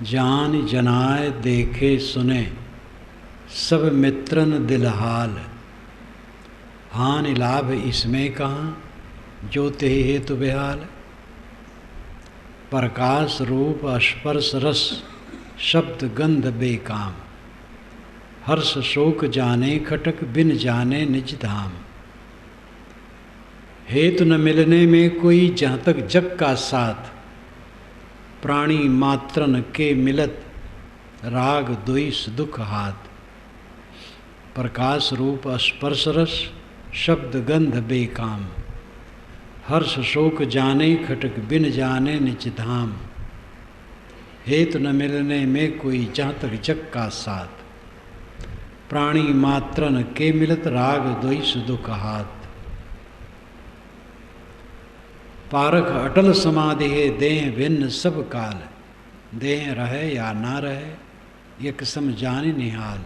जान जनाए देखे सुने सब मित्रन दिल हाल। हानि लाभ इसमें कहाँ जो ते हेतु बेहाल। प्रकाश रूप स्पर्श रस शब्द गंध बेकाम। हर्ष शोक जाने खटक बिन जाने निज धाम। हेतु न मिलने में कोई जहाँ तक जग का साथ। प्राणी मात्रन के मिलत राग द्वेष दुख हाथ। प्रकाश रूप स्पर्श रस शब्द गंध बेकाम। हर्ष शोक जाने खटक बिन जाने निज धाम। हेतु न मिलने में कोई जहाँ तक जग का साथ। प्राणी मात्रन के मिलत राग द्वेष दुख हाथ। पारख अटल समाधि है देह भिन्न सब काल। देह रहे या ना रहे एक सम जाने निहाल।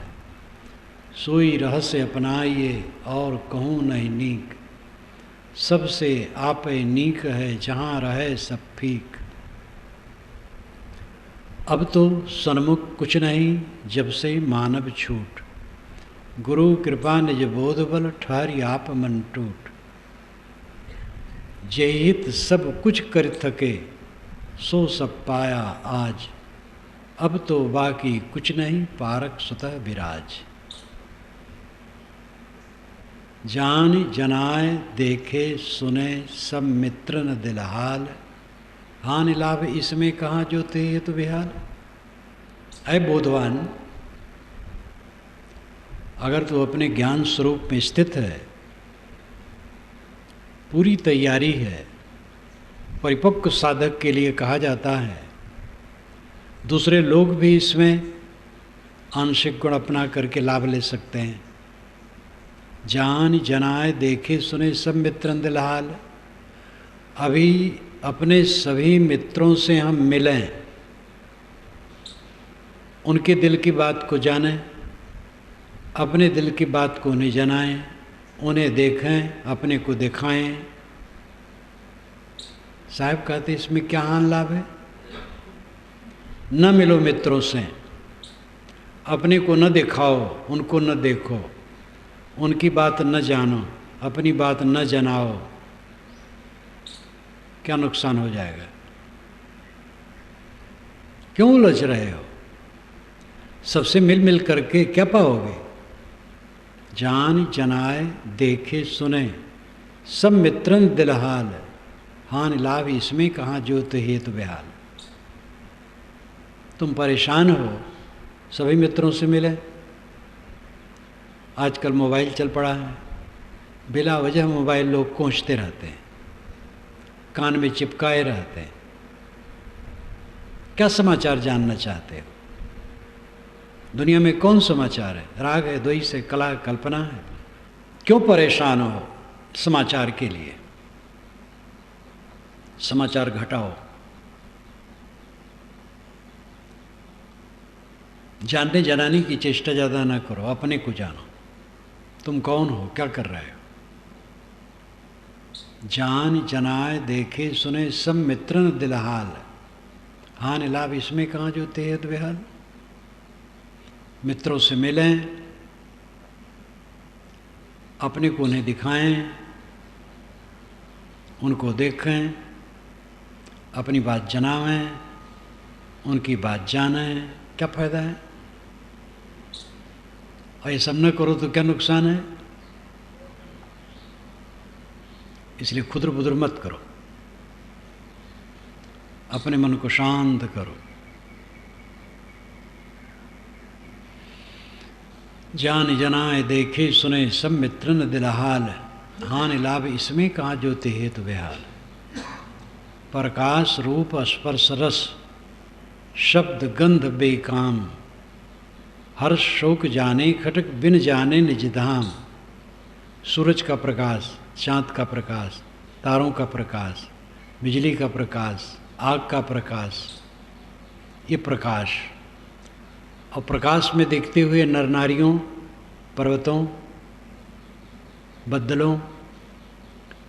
सोई रहस्य अपनाइए और कहूँ नहीं नीक। सबसे आपे नीक है जहाँ रहे सब फीक। अब तो सन्मुख कुछ नहीं जब से मानव छूट। गुरु कृपा निज बोध बल ठहरी आप मन टूट। जे हित सब कुछ कर थके सो सब पाया आज। अब तो बाकी कुछ नहीं पारक स्वतः विराज। जान जनाए देखे सुने सब मित्र न दिलहाल। हानि लाभ इसमें कहाँ जो ते हेतु बेहाल। ऐ बोधवान, अगर तू अपने ज्ञान स्वरूप में स्थित है, पूरी तैयारी है, परिपक्व साधक के लिए कहा जाता है, दूसरे लोग भी इसमें आंशिक गुण अपना करके लाभ ले सकते हैं। जान जनाए देखे सुने सब मित्रन दिलहाल। अभी अपने सभी मित्रों से हम मिलें, उनके दिल की बात को जानें, अपने दिल की बात को उन्हें जनाएं, उन्हें देखें, अपने को दिखाएं। साहब कहते इसमें क्या हानि लाभ है। न मिलो मित्रों से, अपने को न दिखाओ, उनको न देखो, उनकी बात न जानो, अपनी बात न जनाओ। क्या नुकसान हो जाएगा। क्यों उलझ रहे हो। सबसे मिल मिल करके क्या पाओगे। जान जनाए देखे सुने सब मित्रन दिलहाल। हानि लाभ इसमें कहाँ जो तो हेतु बेहाल। तुम परेशान हो, सभी मित्रों से मिले। आजकल मोबाइल चल पड़ा है, बिला वजह मोबाइल लोग कोंचते रहते हैं, कान में चिपकाए रहते हैं। क्या समाचार जानना चाहते हो। दुनिया में कौन समाचार है। राग है, द्वेष है, कला कल्पना है। क्यों परेशान हो समाचार के लिए। समाचार घटाओ। जानने जनाने की चेष्टा ज़्यादा ना करो, अपने को जानो। तुम कौन हो, क्या कर रहे हो। जान जनाए देखे सुने सब मित्रन दिलहाल। हानि लाभ इसमें कहाँ जो ते हेतु बेहाल। मित्रों से मिलें, अपने को उन्हें दिखाएं, उनको देखें, अपनी बात जनावें, उनकी बात जानें। क्या फ़ायदा है। और ये सब न करो तो क्या नुकसान है। इसलिए खुदर बुदर मत करो, अपने मन को शांत करो। जान जनाए देखे सुने सब मित्रन दिलहाल। हानि लाभ इसमें कहाँ जो ते हेतु बेहाल। प्रकाश रूप स्पर्श रस शब्द गंध बेकाम। हर्ष शोक जाने खटक बिन जाने निज धाम। सूरज का प्रकाश, चाँद का प्रकाश, तारों का प्रकाश, बिजली का प्रकाश, आग का प्रकाश, ये प्रकाश। और प्रकाश में देखते हुए नर नारियों, पर्वतों, बद्दलों,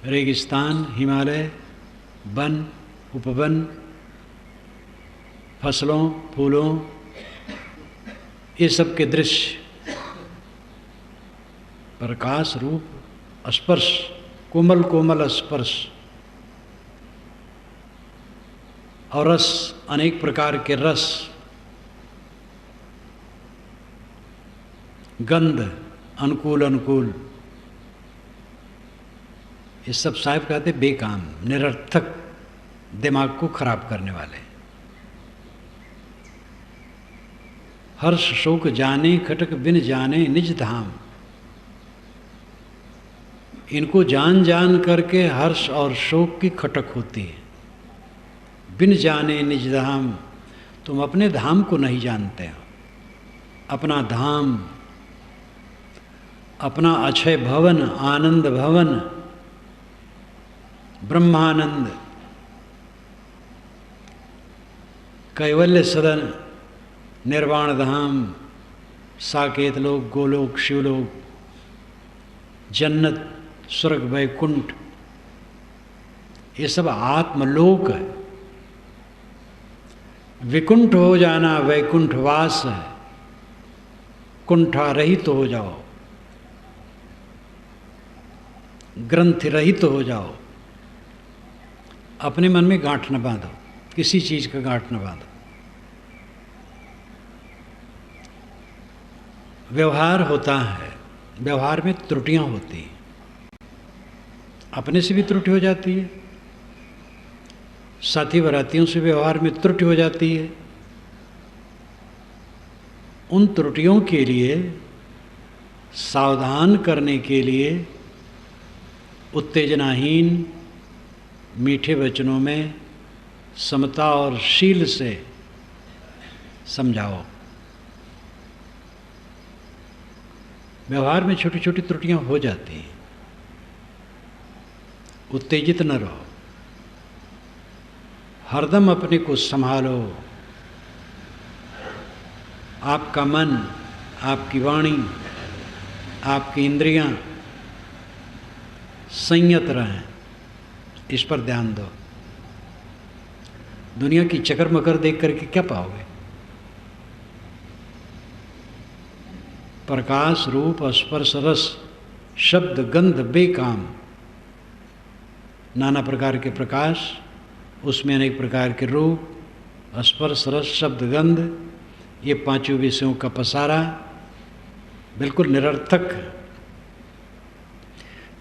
रेगिस्तान, हिमालय, वन, उपवन फसलों, फूलों, ये सब के दृश्य, प्रकाश रूप स्पर्श, कोमल कोमल स्पर्श, और रस, अनेक प्रकार के रस, गंध, अनुकूल अनुकूल, ये सब साहिब कहते बेकाम, निरर्थक, दिमाग को खराब करने वाले। हर्ष शोक जाने खटक बिन जाने निज धाम, इनको जान जान करके हर्ष और शोक की खटक होती है। बिन जाने निज धाम, तुम अपने धाम को नहीं जानते हो। अपना धाम, अपना अक्षय भवन, आनंद भवन, ब्रह्मानंद, कैवल्य सदन, निर्वाण धाम, साकेत लोक, गोलोक, शिवलोक, जन्नत, स्वर्ग, वैकुंठ, ये सब आत्मलोक है। विकुंठ हो जाना वैकुंठ वास है, कुंठा रहित हो जाओ, ग्रंथ रहित हो जाओ। अपने मन में गांठ न बांधो, किसी चीज का गांठ न बांधो। व्यवहार होता है, व्यवहार में त्रुटियां होती हैं, अपने से भी त्रुटि हो जाती है, साथी बरातियों से व्यवहार में त्रुटि हो जाती है। उन त्रुटियों के लिए सावधान करने के लिए उत्तेजनाहीन मीठे वचनों में समता और शील से समझाओ। व्यवहार में छोटी छोटी त्रुटियां हो जाती हैं, उत्तेजित न रहो, हरदम अपने को संभालो। आपका मन, आपकी वाणी, आपकी इंद्रियां संयत रहें, इस पर ध्यान दो। दुनिया की चकर मकर देख करके क्या पाओगे? प्रकाश रूप स्पर्श रस शब्द गंध बेकाम, नाना प्रकार के प्रकाश, उसमें अनेक प्रकार के रूप, स्पर्श रस शब्द गंध, ये पांचों विषयों का पसारा बिल्कुल निरर्थक है।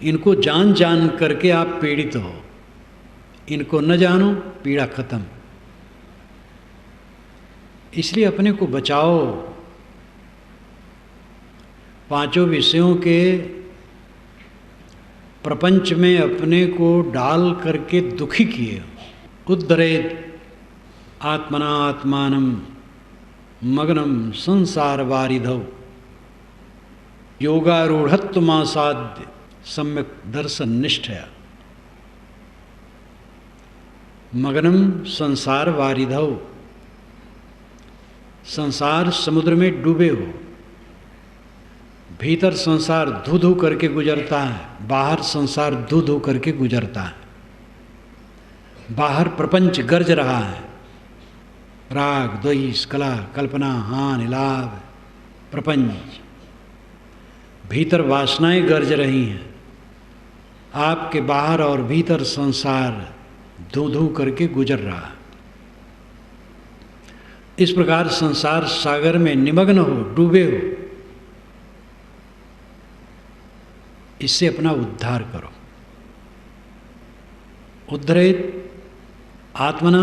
इनको जान जान करके आप पीड़ित हो, इनको न जानो, पीड़ा खत्म। इसलिए अपने को बचाओ। पांचों विषयों के प्रपंच में अपने को डाल करके दुखी किए। उद्धरेत आत्मना आत्मानम मग्नम संसार वारिधौ योगारूढ़त्वमासाद्य सम्यक दर्शन निष्ठया। मग्नम संसार वारिधौ, संसार समुद्र में डूबे हो। भीतर संसार धू धू करके गुजरता है, बाहर संसार धू धू करके गुजरता है। बाहर प्रपंच गरज रहा है, राग द्वेष कला कल्पना हानि लाभ प्रपंच। भीतर वासनाएं गरज रही हैं, आपके बाहर और भीतर संसार धू धू करके गुजर रहा है। इस प्रकार संसार सागर में निमग्न हो, डूबे हो, इससे अपना उद्धार करो। उद्धरेत आत्मना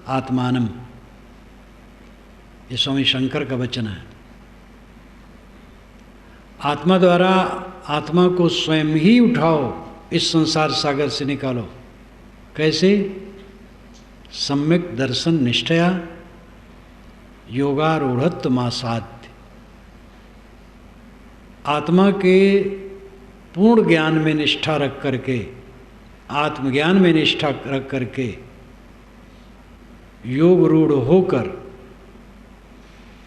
आत्मानम, ये स्वामी शंकर का वचन है। आत्मा द्वारा आत्मा को स्वयं ही उठाओ, इस संसार सागर से निकालो। कैसे? सम्यक दर्शन निष्ठया योगारूढ़त्वमासाद्य। आत्मा के पूर्ण ज्ञान में निष्ठा रख करके, आत्मज्ञान में निष्ठा रख करके, योग रूढ़ होकर,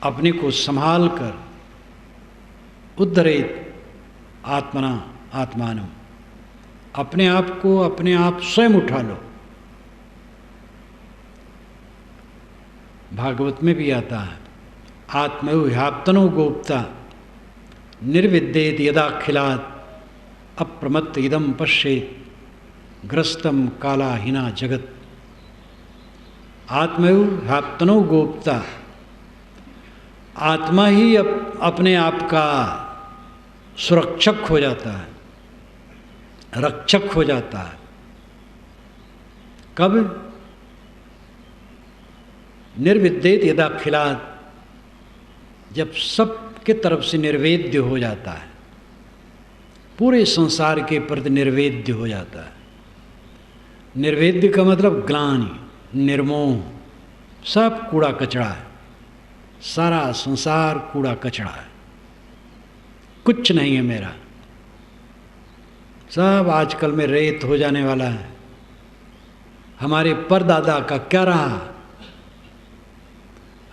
अपने को संभाल कर, उद्धरेत आत्मना आत्मानम, अपने आप को अपने आप स्वयं उठा लो। भागवत में भी आता है, आत्मयो ह्याप्तनो गोप्ता निर्विद्येत यदाखिलात् अप्रमत्त इदम पश्येत ग्रस्तम कालाहीना जगत। आत्मयो ह्याप्तनो गोप्ता, आत्मा ही अपने आप का सुरक्षक हो जाता है, रक्षक हो जाता है। कब? निर्विद्येत यदाखिलात्, जब सबके तरफ से निर्वेद्य हो जाता है, पूरे संसार के प्रति निर्वेद्य हो जाता है। निर्वेद्य का मतलब ग्लानि, निर्मोह, सब कूड़ा कचरा है, सारा संसार कूड़ा कचरा है, कुछ नहीं है मेरा, सब आजकल में रेत हो जाने वाला है। हमारे परदादा का क्या रहा?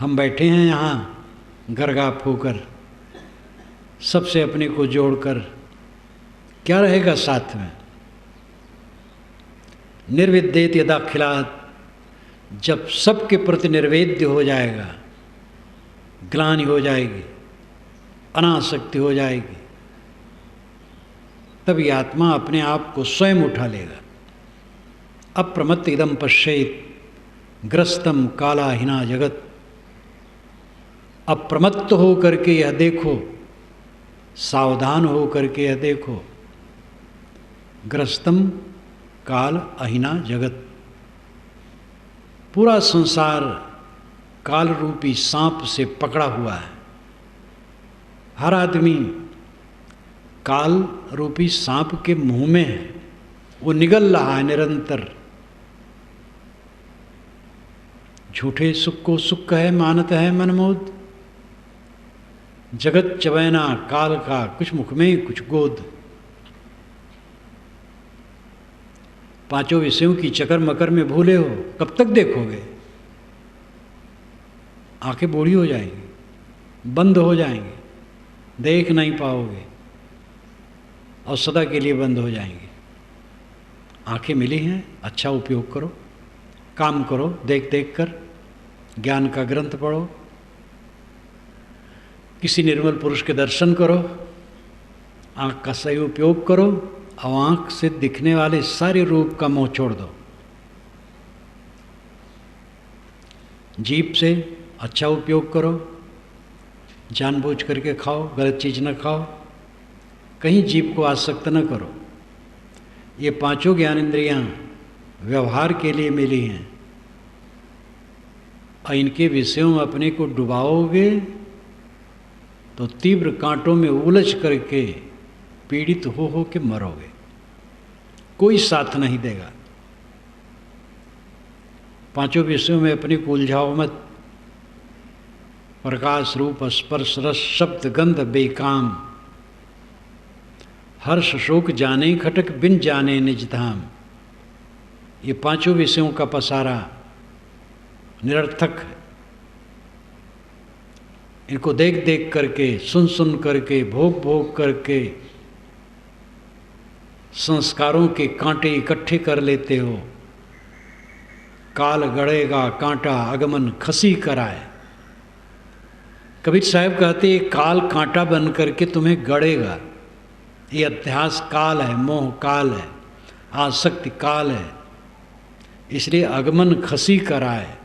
हम बैठे हैं यहाँ गरगाप होकर, सबसे अपने को जोड़कर, क्या रहेगा साथ में? निर्विद्येत यदाखिलात्, जब सबके प्रति निर्वेद्य हो जाएगा, ग्लानि हो जाएगी, अनासक्ति हो जाएगी, तभी आत्मा अपने आप को स्वयं उठा लेगा। अप्रमत्त इदम पश्येत ग्रस्तम कालाहीना जगत। अप्रमत्त हो करके यह देखो, सावधान हो करके यह देखो, ग्रस्तम काल अहीना जगत, पूरा संसार काल रूपी सांप से पकड़ा हुआ है। हर आदमी काल रूपी सांप के मुंह में है, वो निगल रहा है निरंतर। झूठे सुख को सुख कहे मानत है मनमोद, जगत चवैना काल का, कुछ मुख में कुछ गोद। पांचों विषयों की चकर मकर में भूले हो, कब तक देखोगे? आंखें बूढ़ी हो जाएंगी, बंद हो जाएंगे, देख नहीं पाओगे और सदा के लिए बंद हो जाएंगे। आंखें मिली हैं, अच्छा उपयोग करो, काम करो, देख देख कर ज्ञान का ग्रंथ पढ़ो, किसी निर्मल पुरुष के दर्शन करो, आँख का सही उपयोग करो और आँख से दिखने वाले सारे रूप का मोह छोड़ दो। जीभ से अच्छा उपयोग करो, जानबूझ करके खाओ, गलत चीज़ न खाओ, कहीं जीभ को आसक्त न करो। ये पांचों ज्ञानेंद्रियाँ व्यवहार के लिए मिली हैं और इनके विषयों में अपने को डुबाओगे तो तीव्र कांटों में उलझ करके पीड़ित हो के मरोगे, कोई साथ नहीं देगा। पांचों विषयों में अपने को उलझाओ मत। प्रकाश रूप स्पर्श रस शब्द गंध बेकाम, हर्ष शोक जाने खटक बिन जाने निज धाम। ये पांचों विषयों का पसारा निरर्थक है। इनको देख देख करके, सुन सुन करके, भोग भोग करके संस्कारों के कांटे इकट्ठे कर लेते हो। काल गड़ेगा कांटा आगमन खसी कराए। कबीर साहब कहते काल कांटा बन करके तुम्हें गड़ेगा। ये अध्यास काल है, मोह काल है, आसक्ति काल है, इसलिए आगमन खसी कराए।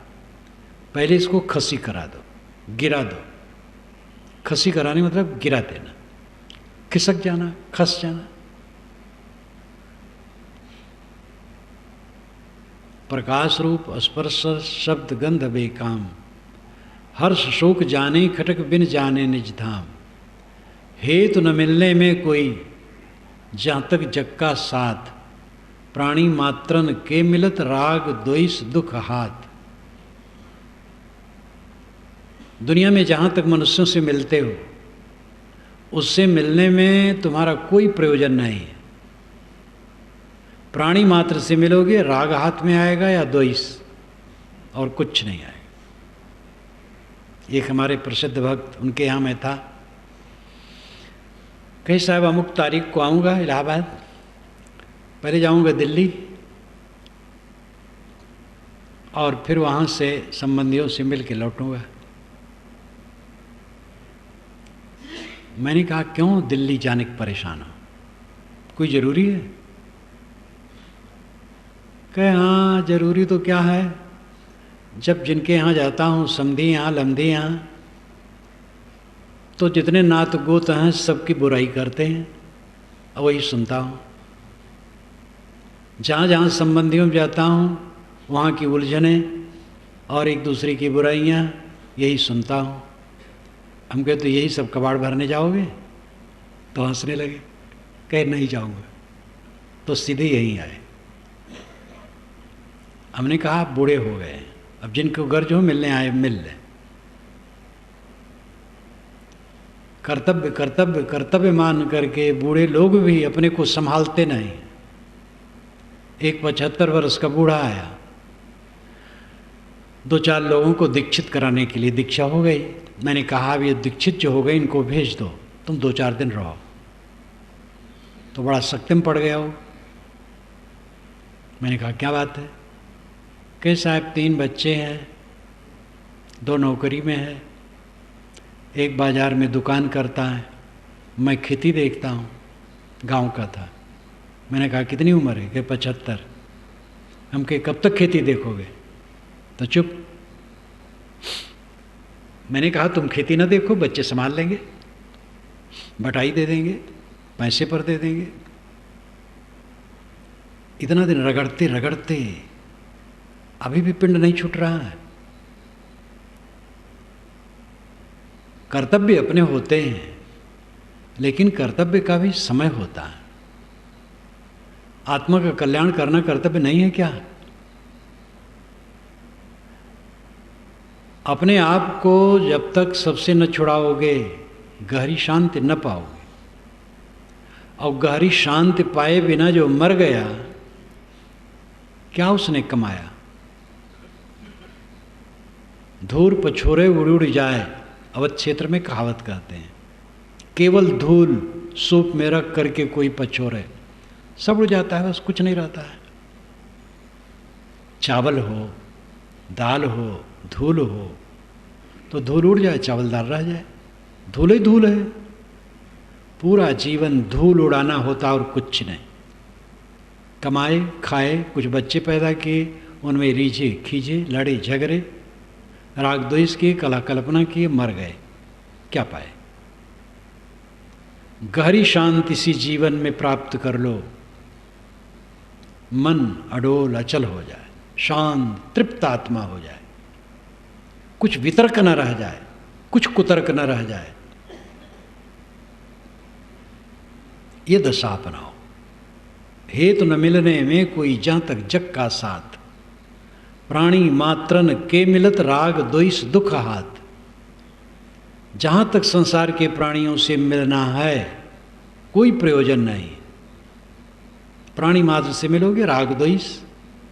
पहले इसको खसी करा दो, गिरा दो। खसी कराने मतलब गिरा देना, खिसक जाना, खस जाना। प्रकाश रूप स्पर्श शब्द गंध बेकाम, हर्ष शोक जाने खटक बिन जाने निज धाम। हेतु न मिलने में कोई जहाँ तक जग का साथ, प्राणी मात्रन के मिलत राग द्वेष दुख हाथ। दुनिया में जहाँ तक मनुष्यों से मिलते हो, उससे मिलने में तुम्हारा कोई प्रयोजन नहीं है। प्राणी मात्र से मिलोगे, राग हाथ में आएगा या द्वेष, और कुछ नहीं आएगा। एक हमारे प्रसिद्ध भक्त, उनके यहाँ मैं था, कहीं साहब अमुक तारीख को आऊँगा इलाहाबाद, पहले जाऊँगा दिल्ली और फिर वहाँ से संबंधियों से मिल के लौटूँगा। मैंने कहा क्यों दिल्ली जाने के परेशान हो, कोई ज़रूरी है? कहे हाँ ज़रूरी तो क्या है, जब जिनके यहाँ जाता हूँ समधी यहाँ लमधी यहाँ, तो जितने नात गोत हैं सबकी बुराई करते हैं और वही सुनता हूँ। जहाँ जहाँ संबंधियों में जाता हूँ वहाँ की उलझनें और एक दूसरे की बुराइयाँ यही सुनता हूँ। हम कहे तो यही सब कबाड़ भरने जाओगे? तो हंसने लगे, कहे नहीं जाऊँगा। तो सीधे यहीं आए। हमने कहा आप बूढ़े हो गए, अब जिनको गर्ज हो मिलने आए मिल लें। कर्तव्य कर्तव्य कर्तव्य मान करके बूढ़े लोग भी अपने को संभालते नहीं। एक 75 वर्ष का बूढ़ा आया, 2-4 लोगों को दीक्षित कराने के लिए, दीक्षा हो गई। मैंने कहा अब ये दीक्षित जो हो गए इनको भेज दो, तुम 2-4 दिन रहो। तो बड़ा सख्त में पड़ गया वो। मैंने कहा क्या बात है? कहे साहब 3 बच्चे हैं, 2 नौकरी में है, एक बाज़ार में दुकान करता है, मैं खेती देखता हूँ। गांव का था। मैंने कहा कितनी उम्र है? कि 75। हम कहे कब तक खेती देखोगे? तो चुप। मैंने कहा तुम खेती ना देखो, बच्चे संभाल लेंगे, बटाई दे देंगे, पैसे पर दे देंगे। इतना दिन रगड़ते रगड़ते अभी भी पिंड नहीं छूट रहा है। कर्तव्य अपने होते हैं, लेकिन कर्तव्य का भी समय होता है। आत्मा का कल्याण करना कर्तव्य नहीं है क्या? अपने आप को जब तक सबसे न छुड़ाओगे गहरी शांति न पाओगे। और गहरी शांति पाए बिना जो मर गया, क्या उसने कमाया? धूल पछोरे उड़ उड़ जाए, अवध क्षेत्र में कहावत कहते हैं। केवल धूल सूप में रख करके कोई पछोरे, सब उड़ जाता है, बस कुछ नहीं रहता है। चावल हो, दाल हो, धूल हो, तो धूल उड़ जाए, चावल दाल रह जाए। धूल ही धूल है। पूरा जीवन धूल उड़ाना होता और कुछ नहीं। कमाए खाए, कुछ बच्चे पैदा किए, उनमें रीझे खींचे, लड़े झगड़े, राग द्वेष किए, कला कल्पना किए, मर गए, क्या पाए? गहरी शांति इसी जीवन में प्राप्त कर लो। मन अडोल अचल हो जाए, शांत तृप्त आत्मा हो जाए, कुछ वितर्क न रह जाए, कुछ कुतर्क न रह जाए। ये दशा अपनाओ। हेतु न मिलने में कोई जहाँ तक जग का साथ, प्राणी मात्रन के मिलत राग द्वेष दुख हाथ। जहाँ तक संसार के प्राणियों से मिलना है कोई प्रयोजन नहीं। प्राणी मात्र से मिलोगे राग द्वेष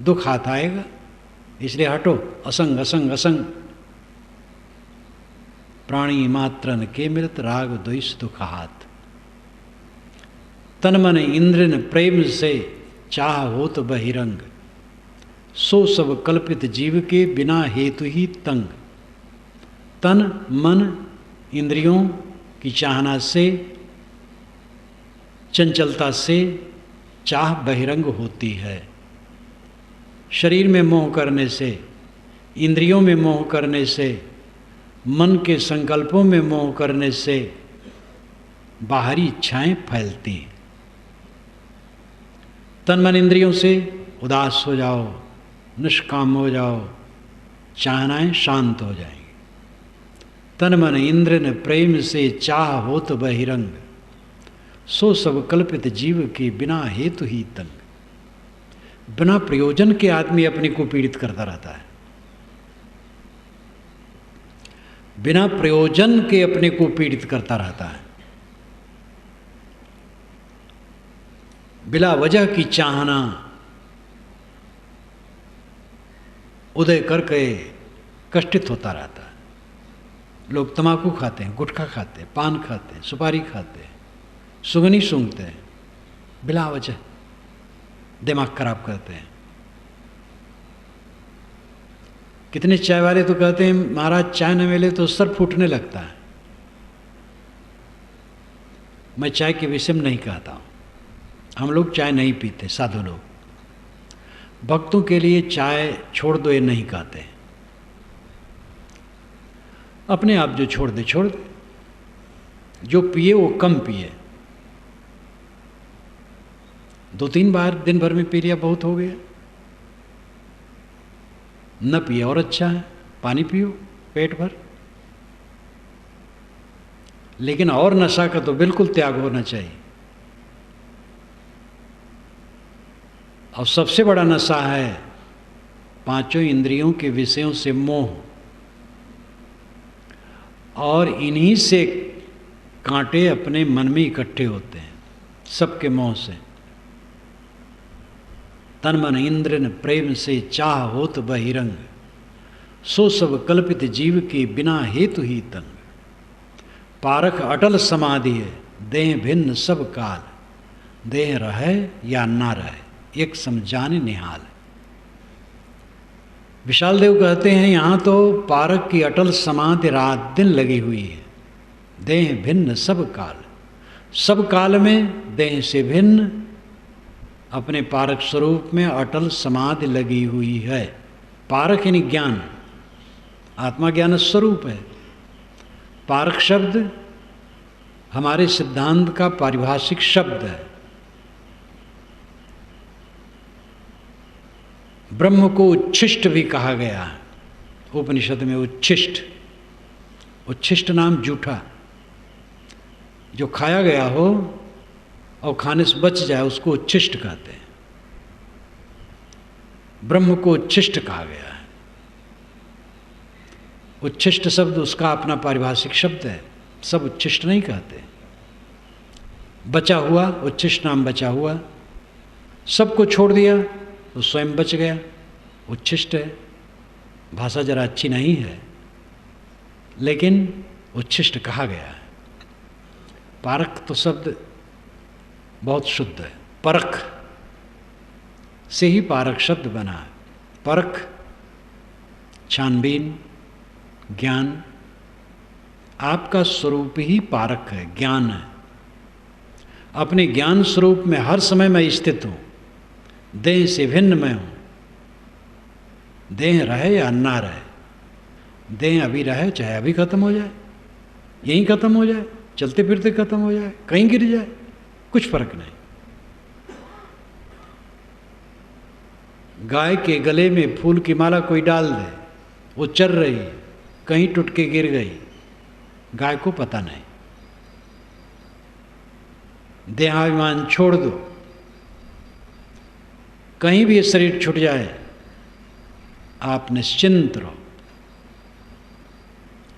दुख हाथ आएगा, इसलिए हटो। असंग असंग असंग। प्राणी मात्रन के मिलत राग द्वेष दुख हाथ। तन मन इंद्रन प्रेम से चाह होत बहिरंग। सो सब कल्पित जीव के बिना हेतु ही तंग। तन मन इंद्रियों की चाहना से, चंचलता से चाह बहिरंग होती है। शरीर में मोह करने से, इंद्रियों में मोह करने से, मन के संकल्पों में मोह करने से बाहरी इच्छाएं फैलती हैं। तन मन इंद्रियों से उदास हो जाओ, निष्काम हो जाओ, चाहनाएं शांत हो जाएंगी। तन मन इंद्र ने प्रेम से चाह होत बहिरंग। सो सब कल्पित जीव के बिना हेतु ही तंग। बिना प्रयोजन के आदमी अपने को पीड़ित करता रहता है। बिना प्रयोजन के अपने को पीड़ित करता रहता है। बिला वजह की चाहना उदय करके कष्टित होता रहता है। लोग तंबाकू खाते हैं, गुटखा खाते हैं, पान खाते हैं, सुपारी खाते हैं, सुगनी सूंघते हैं, बिला वजह दिमाग खराब करते हैं। कितने चाय वाले तो कहते हैं महाराज चाय न मिले तो सर फूटने लगता है। मैं चाय के विषय में नहीं कहता हूँ, हम लोग चाय नहीं पीते, साधु लोग। भक्तों के लिए चाय छोड़ दो ये नहीं कहते, अपने आप जो छोड़ दे छोड़ दे, जो पिए वो कम पिए, 2-3 बार दिन भर में पी लिया बहुत हो गया, न पिए और अच्छा है, पानी पियो पेट भर। लेकिन और नशा का तो बिल्कुल त्याग होना चाहिए। और सबसे बड़ा नशा है 5 इंद्रियों के विषयों से मोह, और इन्हीं से कांटे अपने मन में इकट्ठे होते हैं, सबके मोह से। तन मन इंद्र न प्रेम से चाह होत बहिरंग, सो सब कल्पित जीव के बिना हेतु ही तंग। पारख अटल समाधि है, देह भिन्न सब काल, देह रहे या ना रहे एक समझाने निहाल। विशाल देव कहते हैं यहाँ तो पारक की अटल समाधि रात दिन लगी हुई है, देह भिन्न सब काल, सब काल में देह से भिन्न अपने पारक स्वरूप में अटल समाधि लगी हुई है। पारक यानी ज्ञान, आत्मा ज्ञान स्वरूप है। पारक शब्द हमारे सिद्धांत का पारिभाषिक शब्द है। ब्रह्म को उच्छिष्ट भी कहा गया है उपनिषद में। उच्छिष्ट, उच्छिष्ट नाम जूठा, जो खाया गया हो और खाने से बच जाए उसको उच्छिष्ट कहते हैं। ब्रह्म को उच्छिष्ट कहा गया है। उच्छिष्ट शब्द उसका अपना पारिभाषिक शब्द है, सब उच्छिष्ट नहीं कहते। बचा हुआ, उच्छिष्ट नाम बचा हुआ, सबको छोड़ दिया तो स्वयं बच गया, उच्छिष्ट है। भाषा जरा अच्छी नहीं है लेकिन उच्छिष्ट कहा गया है। पारक तो शब्द बहुत शुद्ध है, परख से ही पारक शब्द बना है। परख, छानबीन, ज्ञान, आपका स्वरूप ही पारक है, ज्ञान है। अपने ज्ञान स्वरूप में हर समय मैं स्थित हूँ, देह से भिन्न मैं हूँ। देह रहे या ना रहे, देह अभी रहे चाहे अभी खत्म हो जाए, यहीं खत्म हो जाए, चलते फिरते खत्म हो जाए, कहीं गिर जाए, कुछ फर्क नहीं। गाय के गले में फूल की माला कोई डाल दे, वो चल रही है, कहीं टूट के गिर गई, गाय को पता नहीं। देहाभिमान छोड़ दो, कहीं भी ये शरीर छूट जाए आप निश्चिंत रहो।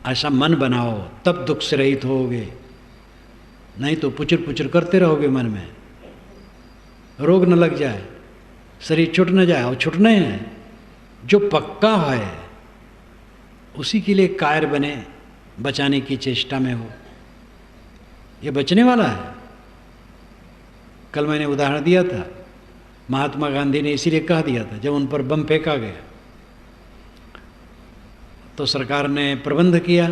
ऐसा मन बनाओ तब दुख से रहित होगे, नहीं तो पुचर पुचर करते रहोगे मन में। रोग न लग जाए, शरीर छूट न जाए, और छूटने हैं जो पक्का है उसी के लिए कायर बने, बचाने की चेष्टा में हो। ये बचने वाला है। कल मैंने उदाहरण दिया था, महात्मा गांधी ने इसीलिए कह दिया था, जब उन पर बम फेंका गया तो सरकार ने प्रबंध किया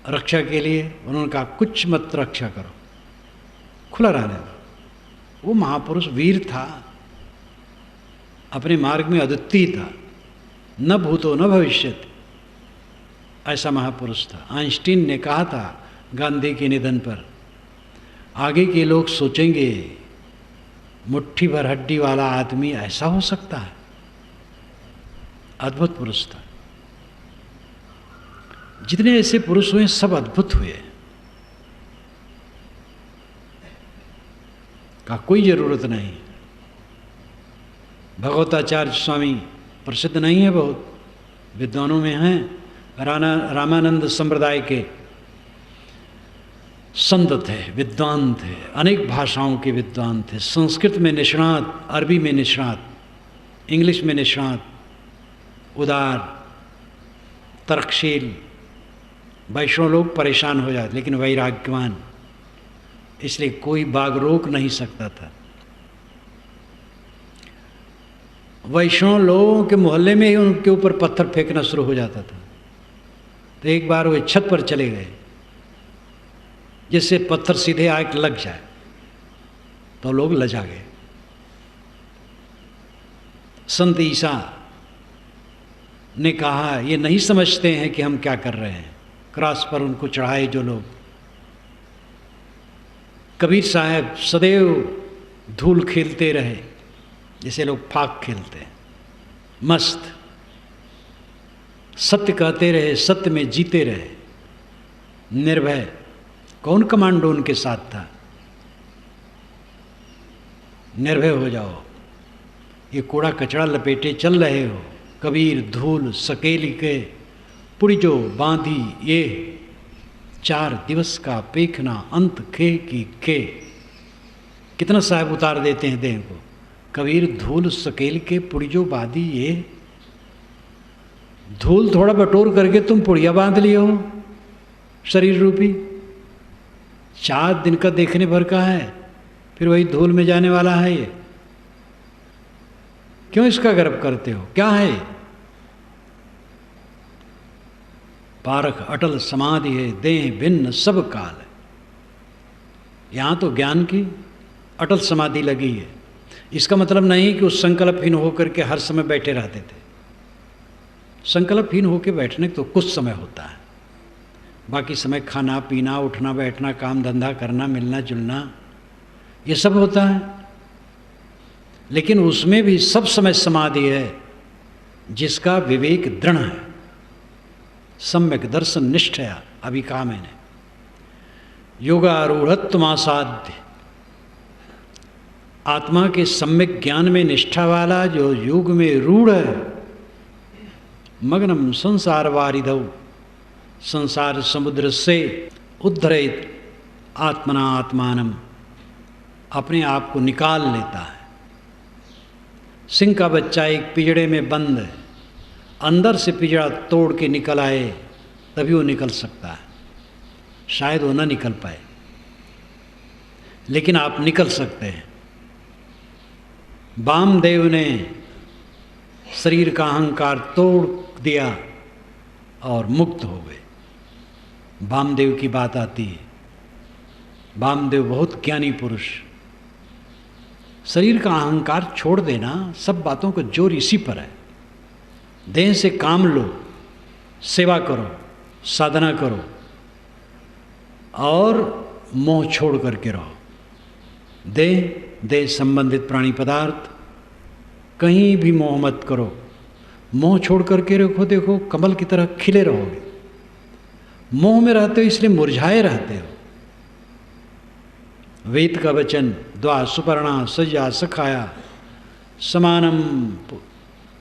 रक्षा के लिए। उन्होंने कहा कुछ मत रक्षा करो, खुला रहने दो। वो महापुरुष वीर था, अपने मार्ग में अद्वितीय था, न भूतो न भविष्यति, ऐसा महापुरुष था। आइंस्टीन ने कहा था गांधी के निधन पर, आगे के लोग सोचेंगे मुट्ठी भर हड्डी वाला आदमी ऐसा हो सकता है। अद्भुत पुरुष था। जितने ऐसे पुरुष हुए सब अद्भुत हुए, का कोई जरूरत नहीं। भगवताचार्य स्वामी प्रसिद्ध नहीं है, बहुत विद्वानों में हैं, रामानंद संप्रदाय के संत थे, विद्वान थे, अनेक भाषाओं के विद्वान थे, संस्कृत में निष्णात, अरबी में निष्णात, इंग्लिश में निष्णात, उदार, तर्कशील। वैष्णव लोग परेशान हो जाते, लेकिन वैराग्यवान, इसलिए कोई बाग रोक नहीं सकता था। वैष्णव लोगों के मोहल्ले में ही उनके ऊपर पत्थर फेंकना शुरू हो जाता था। तो एक बार वे छत पर चले गए जिससे पत्थर सीधे आके लग जाए, तो लोग लजा गए। संत ईसा ने कहा ये नहीं समझते हैं कि हम क्या कर रहे हैं। क्रॉस पर उनको चढ़ाए जो लोग। कबीर साहब सदैव धूल खेलते रहे जैसे लोग फाक खेलते हैं, मस्त। सत्य कहते रहे, सत्य में जीते रहे, निर्भय। कौन कमांडो उनके साथ था? निर्भय हो जाओ, ये कूड़ा कचरा लपेटे चल रहे हो। कबीर धूल सकेली के पुड़िजो बांधी ये, 4 दिवस का पेखना अंत खे की के। कितना साहब उतार देते हैं देह को। कबीर धूल सकेल के पुड़िजो बांधी ये, धूल थोड़ा बटोर करके तुम पुड़िया बांध लिए हो शरीर रूपी। 4 दिन का देखने भर का है, फिर वही धूल में जाने वाला है ये। क्यों इसका गर्व करते हो? क्या है? पारख अटल समाधि है, देह भिन्न सब काल है। यहां तो ज्ञान की अटल समाधि लगी है। इसका मतलब नहीं कि उस संकल्पहीन होकर के हर समय बैठे रहते थे। संकल्पहीन होकर बैठने तो कुछ समय होता है, बाकी समय खाना पीना, उठना बैठना, काम धंधा करना, मिलना जुलना, ये सब होता है। लेकिन उसमें भी सब समय समाधि है जिसका विवेक दृढ़ है, सम्यक दर्शन निष्ठया। अभी कहा मैंने, योगारूढ़त्वमासाध्य, आत्मा के सम्यक ज्ञान में निष्ठा वाला जो योग में रूढ़ है। मग्नम संसार वारिधौ, संसार समुद्र से उद्धरेत आत्मना आत्मानम, अपने आप को निकाल लेता है। सिंह का बच्चा एक पिंजड़े में बंद है, अंदर से पिंजड़ा तोड़ के निकल आए तभी वो निकल सकता है। शायद वो ना निकल पाए, लेकिन आप निकल सकते हैं। वामदेव ने शरीर का अहंकार तोड़ दिया और मुक्त हो गए। वामदेव की बात आती है। वामदेव बहुत ज्ञानी पुरुष। शरीर का अहंकार छोड़ देना, सब बातों का जोर इसी पर है। देह से काम लो, सेवा करो, साधना करो और मोह छोड़ करके रहो। देह संबंधित प्राणी पदार्थ कहीं भी मोह मत करो। मोह छोड़ करके रखो, देखो कमल की तरह खिले रहोगे। मोह में रहते हो इसलिए मुरझाए रहते हो। वेद का वचन, द्वा सुपर्णा सज्जा सखाया समानम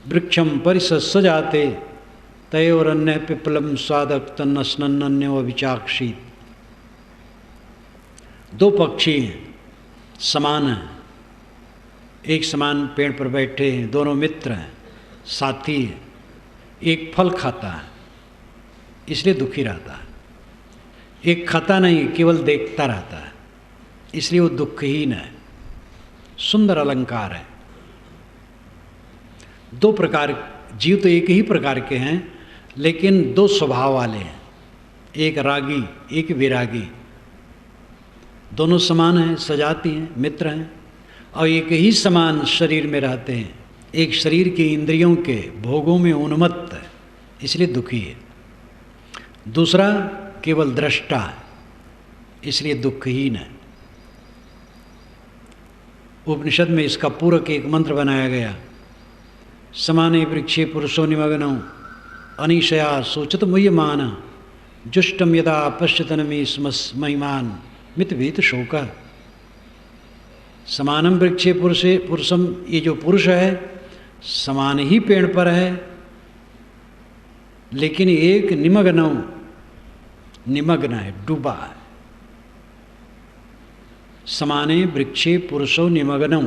वृक्षम परिसद सजाते तयोरन्य पिपलम स्वादक तन्नन्य व विचाक्षी। 2 पक्षी समान हैं, एक समान पेड़ पर बैठे हैं, दोनों मित्र हैं, साथी हैं। एक फल खाता है इसलिए दुखी रहता है, एक खाता नहीं केवल देखता रहता है इसलिए वो दुखहीन है। सुंदर अलंकार है। 2 प्रकार जीव तो एक ही प्रकार के हैं, लेकिन 2 स्वभाव वाले हैं, एक रागी एक विरागी। दोनों समान हैं, सजाती हैं, मित्र हैं और एक ही समान शरीर में रहते हैं। एक शरीर की इंद्रियों के भोगों में उन्मत्त है इसलिए दुखी है, दूसरा केवल दृष्टा है इसलिए दुखहीन है। उपनिषद में इसका पूरक एक मंत्र बनाया गया, समाने वृक्षे पुरुषो निमग्नौ अनिशया सोचत मुह्यमान जुष्टम यदा पश्यतनमे स्मस् महिमान मितवीत शोक। समानम वृक्षे पुरुषे पुरुषम, ये जो पुरुष है समान ही पेड़ पर है, लेकिन एक निमग्नौ, निमग्न है, डूबा है। समाने वृक्षे पुरुषो निमग्नौ,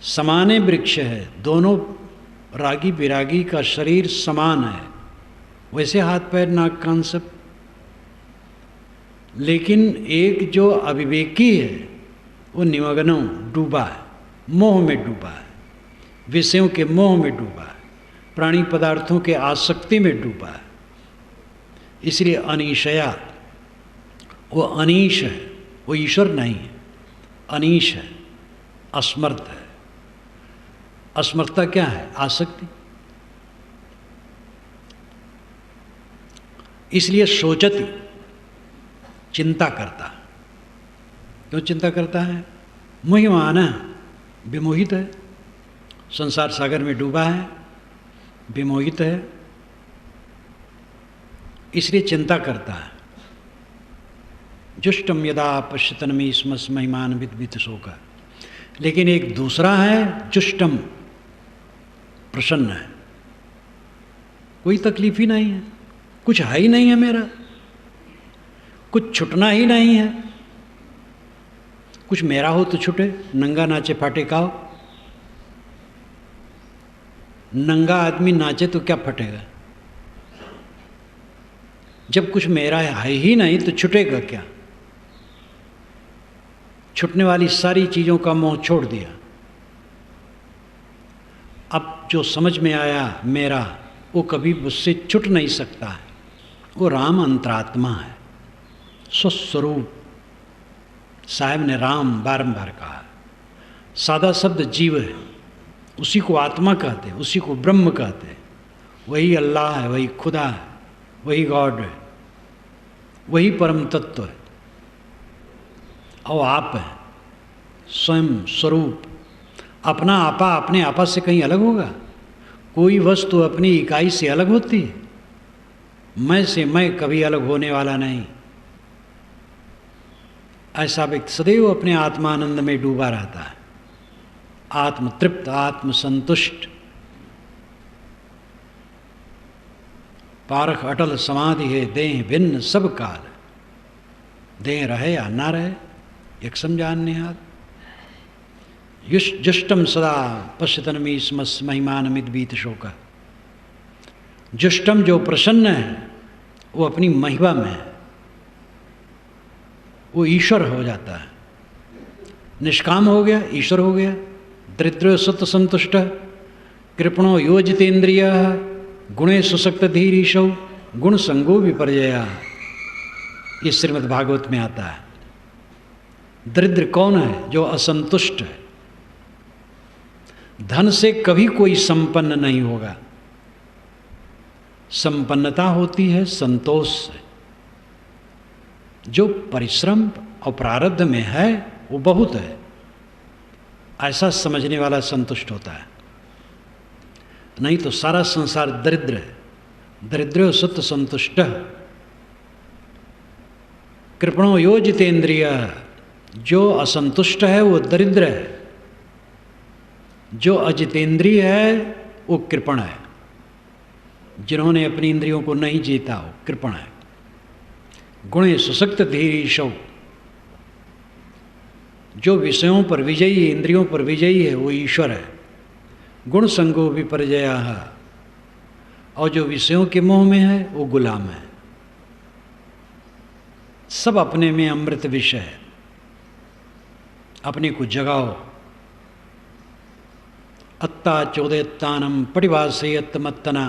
समाने वृक्ष है, दोनों रागी विरागी का शरीर समान है, वैसे हाथ पैर नाक कान सब। लेकिन एक जो अविवेकी है वो निमग्नौ, डूबा है, मोह में डूबा है। विषयों के मोह में डूबा है, प्राणी पदार्थों के आसक्ति में डूबा है। इसलिए अनीशया, वो अनीश है, वो ईश्वर नहीं है, अनीश है, असमर्थ है। असमर्थता क्या है? आसक्ति। इसलिए सोचती, चिंता करता। क्यों चिंता करता है? मोहिमान है, विमोहित है, संसार सागर में डूबा है, विमोहित है, इसलिए चिंता करता है। जुष्टम यदा पश्यतनमी स्मस महिमान विद्वित शोका। लेकिन एक दूसरा है जुष्टम, प्रसन्न है, कोई तकलीफ ही नहीं है, कुछ है ही नहीं है मेरा, कुछ छुटना ही नहीं है। कुछ मेरा हो तो छुटे, नंगा नाचे फाटे काओ। नंगा आदमी नाचे तो क्या फटेगा? जब कुछ मेरा है ही नहीं तो छुटेगा क्या? छुटने वाली सारी चीज़ों का मोह छोड़ दिया। अब जो समझ में आया मेरा, वो कभी मुझसे छुट नहीं सकता है। वो राम अंतरात्मा है, स्वस्वरूप। साहब ने राम बारंबार कहा। सादा शब्द जीव है, उसी को आत्मा कहते हैं, उसी को ब्रह्म कहते हैं। वही अल्लाह है, वही खुदा है, वही गॉड है, वही परम तत्व है। और आप है स्वयं स्वरूप। अपना आपा अपने आपा से कहीं अलग होगा? कोई वस्तु अपनी इकाई से अलग होती है? मैं से मैं कभी अलग होने वाला नहीं। ऐसा व्यक्ति सदैव अपने आत्मानंद में डूबा रहता है, आत्म तृप्त, आत्म संतुष्ट। पारख अटल समाधि है, देह भिन्न सब काल। देह रहे या ना रहे, एक समझान निहार। जुष्टम सदा पश्यतनमी स्मस महिमान मिद्वीत शोका। जुष्टम जो प्रसन्न है, वो अपनी महिमा में है, वो ईश्वर हो जाता है। निष्काम हो गया, ईश्वर हो गया। दरिद्र सत्य संतुष्ट, कृपणो योजितेन्द्रिय, गुणे सुशक्त धीरीशौ, गुण संगो विपर्जया। ये श्रीमद् भागवत में आता है। दरिद्र कौन है? जो असंतुष्ट है। धन से कभी कोई संपन्न नहीं होगा। संपन्नता होती है संतोष से। जो परिश्रम और प्रारब्ध में है वो बहुत है, ऐसा समझने वाला संतुष्ट होता है। नहीं तो सारा संसार दरिद्र है। दरिद्रो सत्य संतुष्ट, कृपणो योजितेन्द्रिय। जो असंतुष्ट है वो दरिद्र है, जो अजितेंद्रिय है वो कृपण है। जिन्होंने अपनी इंद्रियों को नहीं जीता वो कृपण है। गुणे सुशक्त धीरीशौ, जो विषयों पर विजयी, इंद्रियों पर विजयी है वो ईश्वर है। गुण संगो विपर्जया, और जो विषयों के मोह में है वो गुलाम है। सब अपने में अमृत विषय है। अपने को जगाओ। अत्ता चोदयत्तानम पटिवासयत्तमत्तना,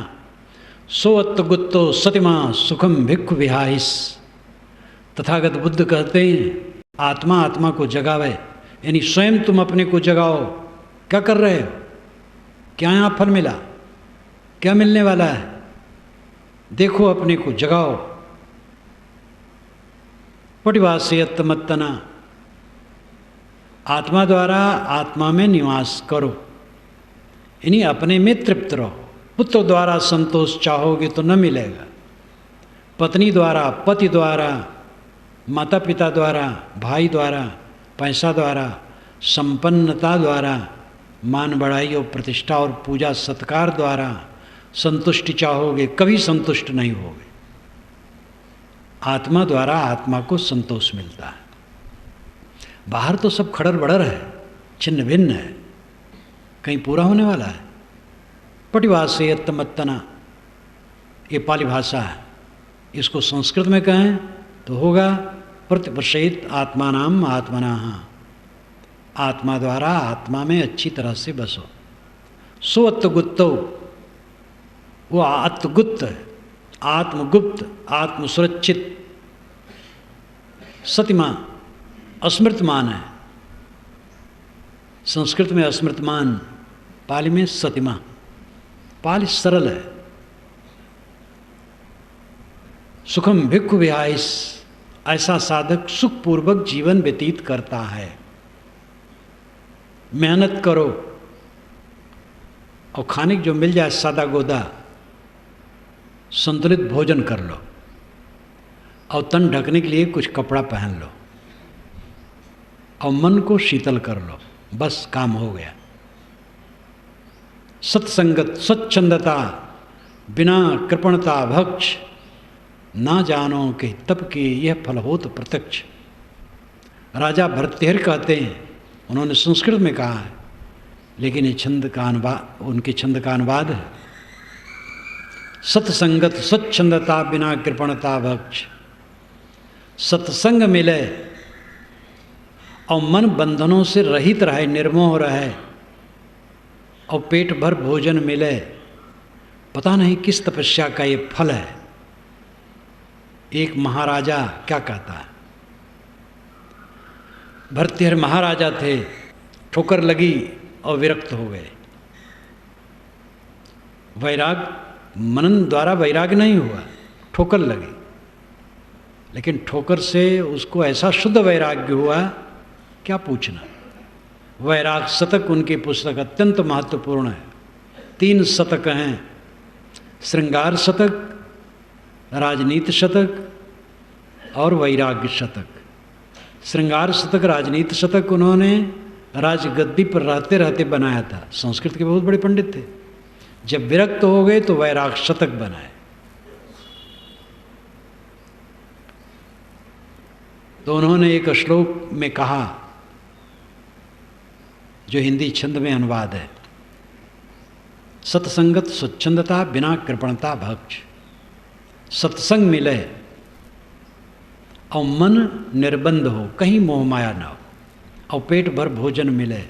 सोअत्त गुत्तो सतिमा सुखम भिक्खु विहाइस। तथागत बुद्ध कहते हैं आत्मा आत्मा को जगावे, यानी स्वयं तुम अपने को जगाओ। क्या कर रहे हो? क्या यहाँ फल मिला? क्या मिलने वाला है? देखो अपने को जगाओ। पटिवासयत्तमत्तना, आत्मा द्वारा आत्मा में निवास करो, यानी अपने में तृप्त रहो। पुत्र द्वारा संतोष चाहोगे तो न मिलेगा। पत्नी द्वारा, पति द्वारा, माता पिता द्वारा, भाई द्वारा, पैसा द्वारा, संपन्नता द्वारा, मान बढ़ाई और प्रतिष्ठा और पूजा सत्कार द्वारा संतुष्टि चाहोगे, कभी संतुष्ट नहीं होगे। आत्मा द्वारा आत्मा को संतोष मिलता है। बाहर तो सब खड़र बड़र है, छिन्न भिन्न है, कहीं पूरा होने वाला है। पटिवासयत्तमत्तना, ये पाली भाषा है। इसको संस्कृत में कहें तो होगा प्रतिपश्येत आत्मानाम आत्मना। आत्मा द्वारा आत्मा में अच्छी तरह से बसो। सो अत्तगुप्तो, वो आत्मगुप्त है, आत्मगुप्त, आत्मसुरक्षित, सतिमा, अस्मृतमान है। संस्कृत में अस्मृतमान, पाली में सतिमा। पाली सरल है। सुखम भिक्खु विहाइस, ऐसा साधक सुखपूर्वक जीवन व्यतीत करता है। मेहनत करो और खाने को जो मिल जाए सादा गोदा, संतुलित भोजन कर लो और तन ढकने के लिए कुछ कपड़ा पहन लो और मन को शीतल कर लो, बस काम हो गया। सत्संगत, स्वच्छंदता, बिना कृपणता भक्ष, ना जानो कि तप के यह फल हो तो प्रत्यक्ष। राजा भर्तृहरि कहते हैं, उन्होंने संस्कृत में कहा है, लेकिन ये छंद का अनुवाद, उनके छंद का अनुवाद है। सत्संगत, स्वच्छंदता, बिना कृपणता भक्ष। सत्संग मिले और मन बंधनों से रहित रहे, निर्मोह रहे और पेट भर भोजन मिले, पता नहीं किस तपस्या का ये फल है। एक महाराजा क्या कहता है, भर्तृहरि महाराजा थे, ठोकर लगी और विरक्त हो गए। वैराग, मनन द्वारा वैराग नहीं हुआ, ठोकर लगी, लेकिन ठोकर से उसको ऐसा शुद्ध वैराग्य हुआ, क्या पूछना। वैराग शतक उनकी पुस्तक अत्यंत महत्वपूर्ण है। 3 शतक हैं, श्रृंगार शतक, राजनीति शतक और वैराग्य शतक। श्रृंगार शतक, राजनीति शतक उन्होंने राजगद्दी पर रहते रहते बनाया था। संस्कृत के बहुत बड़े पंडित थे। जब विरक्त हो गए तो वैराग शतक बनाए। तो उन्होंने एक श्लोक में कहा, जो हिंदी छंद में अनुवाद है, सत्संगत, स्वच्छंदता, बिना कृपणता भक्ष। सत्संग मिले और मन निर्बंध हो, कहीं मोह माया ना हो, और पेट भर भोजन मिले,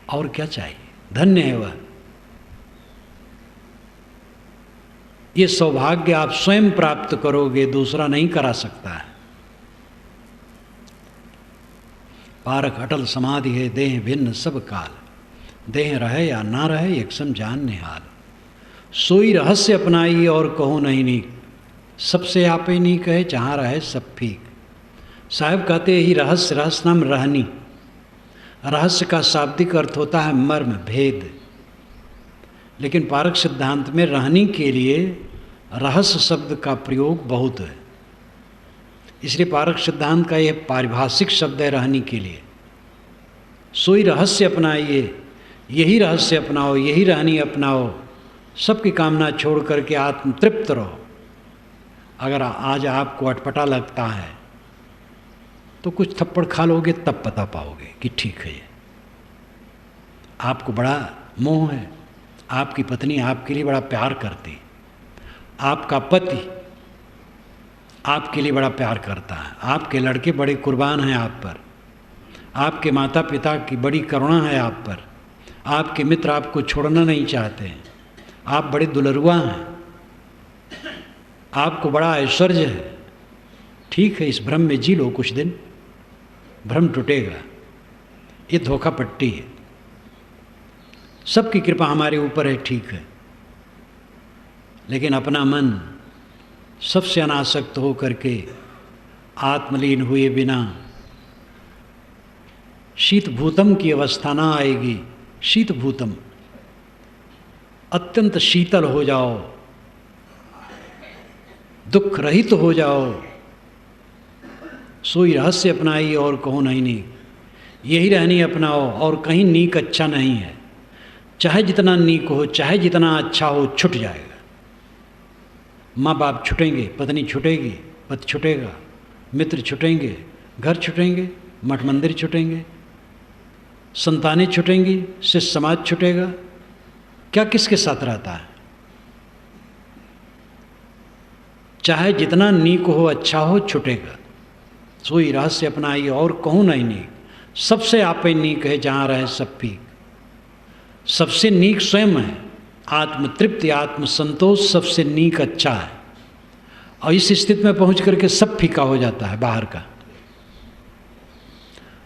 और क्या चाहिए। धन्य है वह। ये सौभाग्य आप स्वयं प्राप्त करोगे, दूसरा नहीं करा सकता है। पारक अटल समाधि है, देह भिन्न सब काल, देह रहे या ना रहे एक सम जान निहाल। सोई रहस्य अपनाई और कहो नहीं नीक, सबसे आपे नहीं कहे जहाँ रहे सब फीक। साहब कहते ही रहस्य, रहस्य नाम रहनी। रहस्य का शाब्दिक अर्थ होता है मर्म, भेद, लेकिन पारक सिद्धांत में रहनी के लिए रहस्य शब्द का प्रयोग बहुत है। इसलिए पारक सिद्धांत का यह पारिभाषिक शब्द है रहनी के लिए। सोई रहस्य अपनाइए, यही रहस्य अपनाओ, यही रहनी अपनाओ, सबकी कामना छोड़ करके आत्मतृप्त रहो। अगर आज आपको अटपटा लगता है तो कुछ थप्पड़ खा लोगे, तब पता पाओगे कि ठीक है। ये आपको बड़ा मोह है, आपकी पत्नी आपके लिए बड़ा प्यार करती, आपका पति आपके लिए बड़ा प्यार करता है, आपके लड़के बड़े कुर्बान हैं आप पर, आपके माता पिता की बड़ी करुणा है आप पर, आपके मित्र आपको छोड़ना नहीं चाहते हैं, आप बड़े दुलरुआ हैं, आपको बड़ा ऐश्वर्य है। ठीक है, इस भ्रम में जी लो कुछ दिन, भ्रम टूटेगा। ये धोखा पट्टी है। सबकी कृपा हमारे ऊपर है, ठीक है, लेकिन अपना मन सबसे अनासक्त हो करके आत्मलीन हुए बिना शीत भूतम की अवस्था ना आएगी। शीत भूतम, अत्यंत शीतल हो जाओ, दुख रहित हो जाओ। सोई रहस्य अपनाई और कहो नहीं नीक, यही रहनी अपनाओ और कहीं नीक अच्छा नहीं है। चाहे जितना नीक हो, चाहे जितना अच्छा हो, छूट जाएगा। माँ बाप छूटेंगे, पत्नी छूटेगी, पति छूटेगा, मित्र छूटेंगे, घर छूटेंगे, मठ मंदिर छूटेंगे, संतानें छूटेंगी, शिष्य समाज छूटेगा। क्या किसके साथ रहता है? चाहे जितना नीक हो, अच्छा हो, छूटेगा। सोई रहस्य अपनाई और कहूँ नहीं नीक, सबसे आपे नीक है जहाँ रहे सब फीक। सबसे नीक स्वयं है। आत्मतृप्ति, आत्मसंतोष सबसे नीक अच्छा है। और इस स्थिति में पहुंच करके सब फीका हो जाता है बाहर का।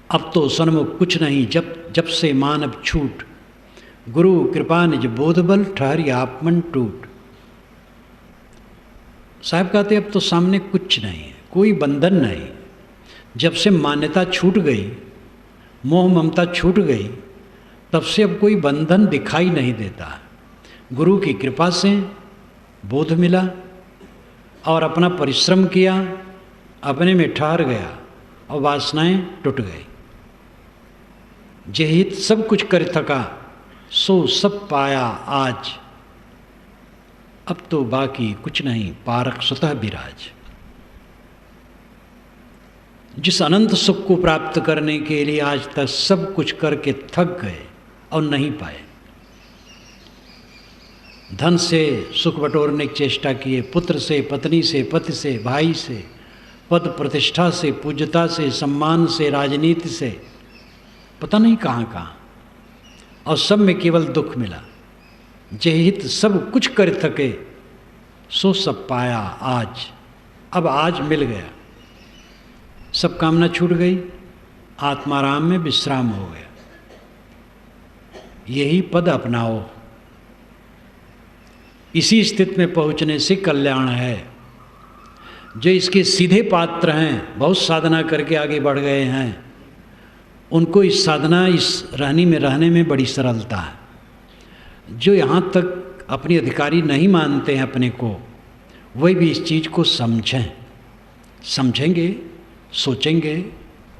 अब तो सन्मुख कुछ नहीं, जब से मानव छूट, गुरु कृपा निज बोध बल ठहरी आप मन टूट। साहब कहते अब तो सामने कुछ नहीं है, कोई बंधन नहीं। जब से मान्यता छूट गई, मोह ममता छूट गई, तब से अब कोई बंधन दिखाई नहीं देता। गुरु की कृपा से बोध मिला और अपना परिश्रम किया, अपने में ठहर गया और वासनाएं टूट गई। जेहित सब कुछ कर थका, सो सब पाया आज। अब तो बाकी कुछ नहीं, पारक स्वतः विराज। जिस अनंत सुख को प्राप्त करने के लिए आज तक सब कुछ करके थक गए और नहीं पाए, धन से सुख बटोरने की चेष्टा किए, पुत्र से, पत्नी से, पति से, भाई से, पद प्रतिष्ठा से, पूज्यता से, सम्मान से, राजनीति से, पता नहीं कहाँ कहाँ, और सब में केवल दुख मिला। जेहित सब कुछ कर थके, सो सब पाया आज। अब आज मिल गया, सब कामना छूट गई, आत्माराम में विश्राम हो गया। यही पद अपनाओ। इसी स्थिति में पहुंचने से कल्याण है। जो इसके सीधे पात्र हैं, बहुत साधना करके आगे बढ़ गए हैं, उनको इस साधना, इस रहने में बड़ी सरलता है। जो यहाँ तक अपनी अधिकारी नहीं मानते हैं अपने को, वही भी इस चीज़ को समझेंगे, सोचेंगे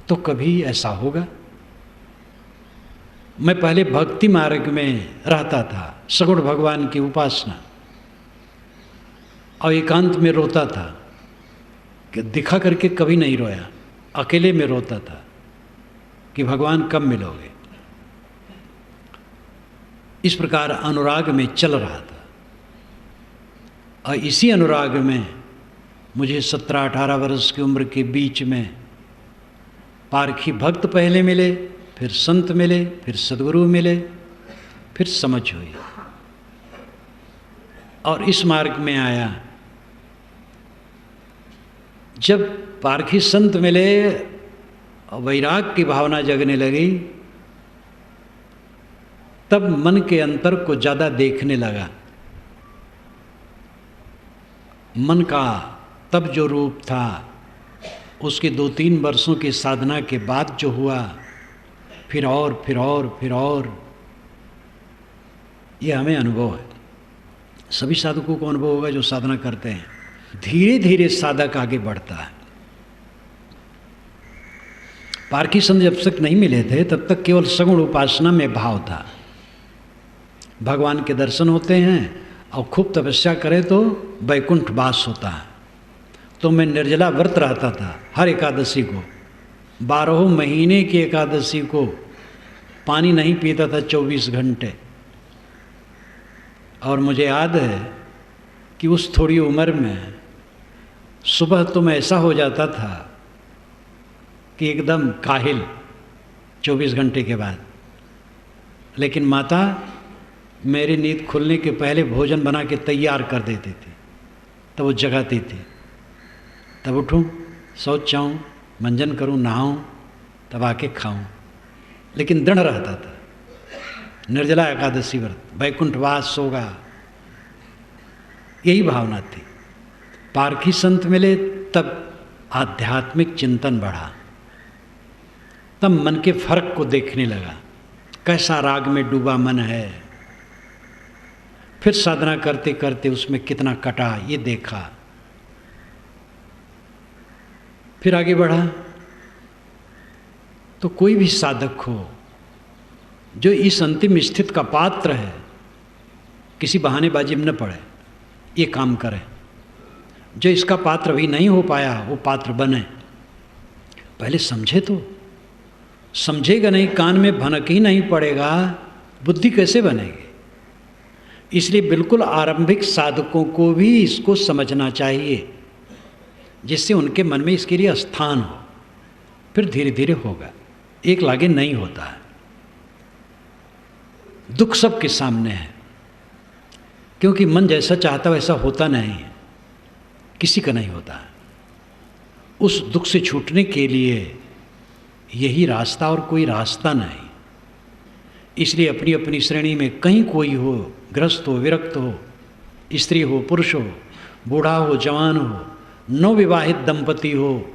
तो कभी ऐसा होगा। मैं पहले भक्ति मार्ग में रहता था, सगुण भगवान की उपासना, और एकांत में रोता था कि दिखा करके कभी नहीं रोया, अकेले में रोता था कि भगवान कब मिलोगे। इस प्रकार अनुराग में चल रहा था। और इसी अनुराग में मुझे 17-18 वर्ष की उम्र के बीच में पारखी भक्त पहले मिले, फिर संत मिले, फिर सद्गुरु मिले, फिर समझ हुई और इस मार्ग में आया। जब पारखी संत मिले और वैराग की भावना जगने लगी, तब मन के अंतर को ज़्यादा देखने लगा। मन का तब जो रूप था, उसके 2-3 वर्षों की साधना के बाद जो हुआ, फिर और ये हमें अनुभव है। सभी साधकों को अनुभव होगा जो साधना करते हैं। धीरे धीरे साधक आगे बढ़ता है। पारखी संत जब तक नहीं मिले थे, तब तक केवल सगुण उपासना में भाव था। भगवान के दर्शन होते हैं और खूब तपस्या करे तो वैकुंठ वास होता है। तो मैं निर्जला व्रत रहता था हर एकादशी को, 12 महीने की एकादशी को पानी नहीं पीता था 24 घंटे। और मुझे याद है कि उस थोड़ी उम्र में सुबह तो मैं ऐसा हो जाता था कि एकदम काहिल 24 घंटे के बाद। लेकिन माता मेरी नींद खुलने के पहले भोजन बना के तैयार कर देती थी, तब वो जगाती थी, तब उठूं, शौच जाऊँ, मंजन करूं, नहाऊं, तब आके खाऊं। लेकिन दृढ़ रहता था। निर्जला एकादशी व्रत, वैकुंठवास होगा, यही भावना थी। पारखी संत मिले तब आध्यात्मिक चिंतन बढ़ा, तब मन के फर्क को देखने लगा, कैसा राग में डूबा मन है। फिर साधना करते करते उसमें कितना कटा ये देखा, फिर आगे बढ़ा। तो कोई भी साधक हो जो इस अंतिम स्थिति का पात्र है, किसी बहानेबाजी में न पड़े, ये काम करे। जो इसका पात्र भी नहीं हो पाया, वो पात्र बने। पहले समझे तो, समझेगा नहीं, कान में भनक ही नहीं पड़ेगा, बुद्धि कैसे बनेगी। इसलिए बिल्कुल आरंभिक साधकों को भी इसको समझना चाहिए, जिससे उनके मन में इसके लिए स्थान हो। फिर धीरे धीरे होगा, एक लागे नहीं होता है। दुख सबके सामने है, क्योंकि मन जैसा चाहता वैसा होता नहीं है, किसी का नहीं होता। उस दुख से छूटने के लिए यही रास्ता और कोई रास्ता नहीं। इसलिए अपनी अपनी श्रेणी में कहीं कोई हो, ग्रस्त हो, विरक्त हो, स्त्री हो, पुरुष हो, बूढ़ा हो, जवान हो, नवविवाहित दंपति हो,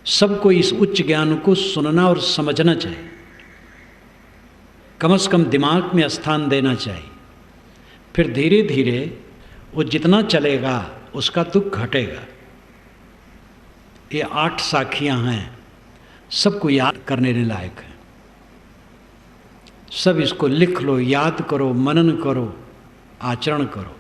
सबको इस उच्च ज्ञान को सुनना और समझना चाहिए। कम से कम दिमाग में स्थान देना चाहिए। फिर धीरे धीरे वो जितना चलेगा उसका दुख घटेगा। ये 8 साखियां हैं, सबको याद करने लायक है। सब इसको लिख लो, याद करो, मनन करो, आचरण करो।